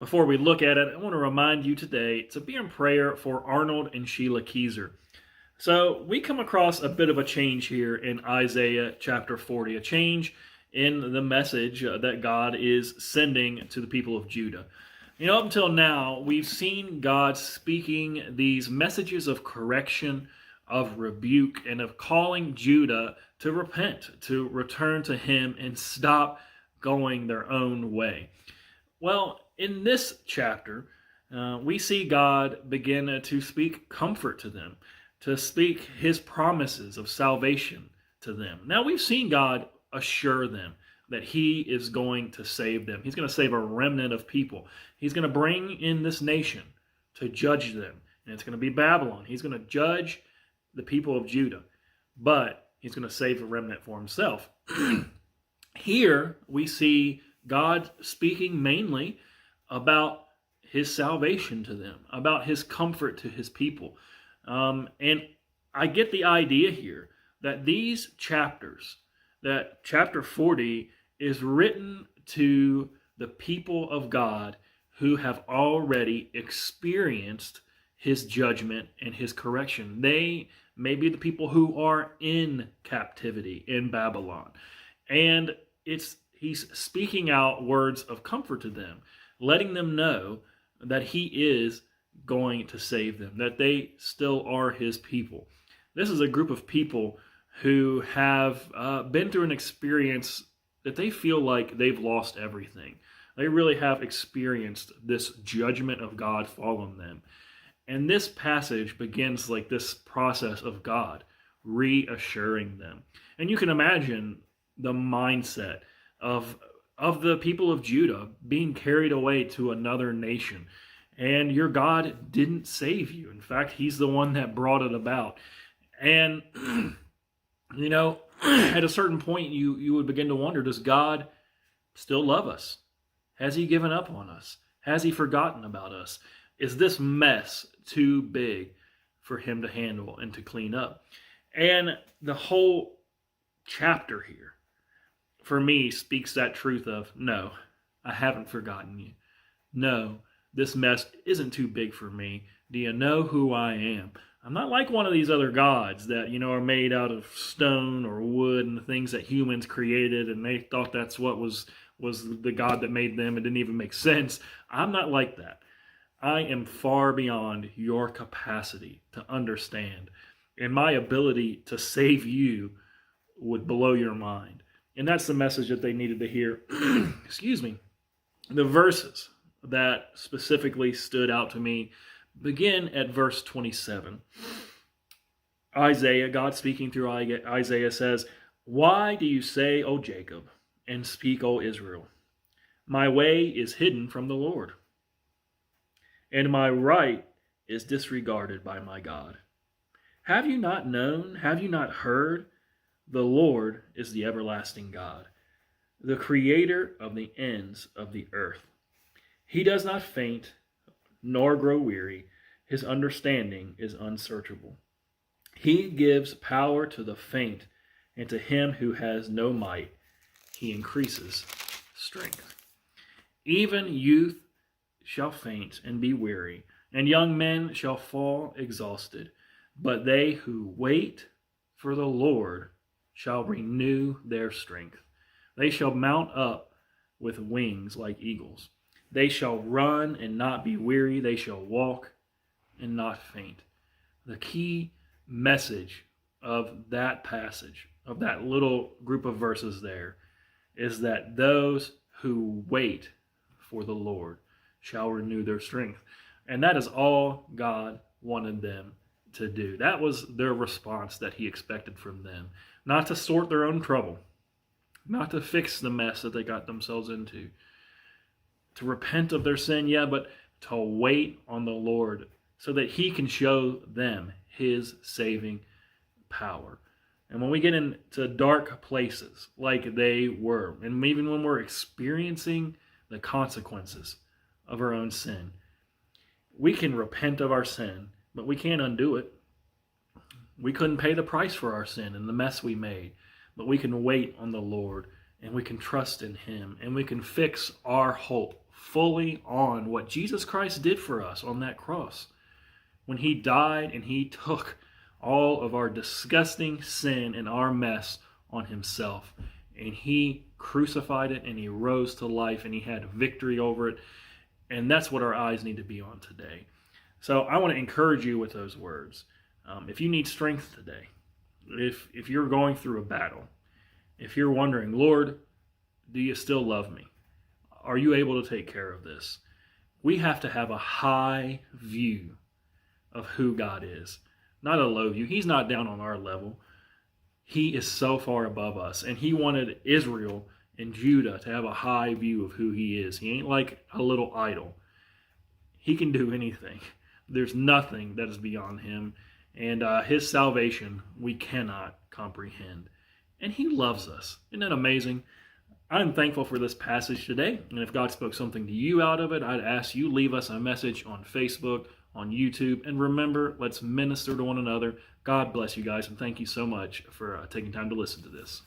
Before we look at it, I want to remind you today to be in prayer for Arnold and Sheila Keyser. So we come across a bit of a change here in Isaiah chapter 40, a change in the message that God is sending to the people of Judah. Up until now, we've seen God speaking these messages of correction, of rebuke, and of calling Judah to repent, to return to Him and stop going their own way. Well, in this chapter, we see God begin to speak comfort to them, to speak His promises of salvation to them. Now, we've seen God assure them that He is going to save them. He's going to save a remnant of people. He's going to bring in this nation to judge them, and it's going to be Babylon. He's going to judge the people of Judah, but He's going to save a remnant for Himself. Here, we see God speaking mainly about His salvation to them, about His comfort to His people. And I get the idea here that these chapters, that chapter 40 is written to the people of God who have already experienced His judgment and His correction. They may be the people who are in captivity in Babylon. And He's speaking out words of comfort to them, letting them know that He is going to save them, that they still are His people. This is a group of people who have been through an experience that they feel like they've lost everything. They really have experienced this judgment of God fall on them. And this passage begins like this process of God reassuring them. And you can imagine the mindset of the people of Judah being carried away to another nation. And your God didn't save you. In fact, He's the one that brought it about. And, at a certain point, you would begin to wonder, does God still love us? Has He given up on us? Has He forgotten about us? Is this mess too big for Him to handle and to clean up? And the whole chapter here, for me, speaks that truth of, no, I haven't forgotten you. No, this mess isn't too big for me. Do you know who I am? I'm not like one of these other gods that, are made out of stone or wood and the things that humans created, and they thought that's what was the God that made them. It didn't even make sense. I'm not like that. I am far beyond your capacity to understand, and my ability to save you would blow your mind. And that's the message that they needed to hear. Excuse me. The verses that specifically stood out to me begin at verse 27. Isaiah, God speaking through Isaiah, says, "Why do you say, O Jacob, and speak, O Israel? My way is hidden from the Lord, and my right is disregarded by my God. Have you not known? Have you not heard? The Lord is the everlasting God, the creator of the ends of the earth. He does not faint nor grow weary. His understanding is unsearchable. He gives power to the faint, and to him who has no might, He increases strength. Even youth shall faint and be weary, and young men shall fall exhausted. But they who wait for the Lord shall renew their strength. They shall mount up with wings like eagles. They shall run and not be weary. They shall walk and not faint." The key message of that passage, of that little group of verses there, is that those who wait for the Lord shall renew their strength. And that is all God wanted them to do. That was their response that He expected from them. Not to sort their own trouble, not to fix the mess that they got themselves into, to repent of their sin, but to wait on the Lord so that He can show them His saving power. And when we get into dark places like they were, and even when we're experiencing the consequences of our own sin, we can repent of our sin, but we can't undo it. We couldn't pay the price for our sin and the mess we made, but we can wait on the Lord, and we can trust in Him, and we can fix our hope fully on what Jesus Christ did for us on that cross. When he died and he took all of our disgusting sin and our mess on himself. And he crucified it and he rose to life and he had victory over it. And that's what our eyes need to be on today. So I want to encourage you with those words. If you need strength today, if you're going through a battle, if you're wondering, Lord, do you still love me? Are you able to take care of this? We have to have a high view of who God is, not a low view. He's not down on our level. He is so far above us. And he wanted Israel and Judah to have a high view of who he is. He ain't like a little idol. He can do anything. There's nothing that is beyond him. And his salvation, we cannot comprehend. And he loves us. Isn't that amazing? I'm thankful for this passage today. And if God spoke something to you out of it, I'd ask you leave us a message on Facebook, on YouTube. And remember, let's minister to one another. God bless you guys. And thank you so much for taking time to listen to this.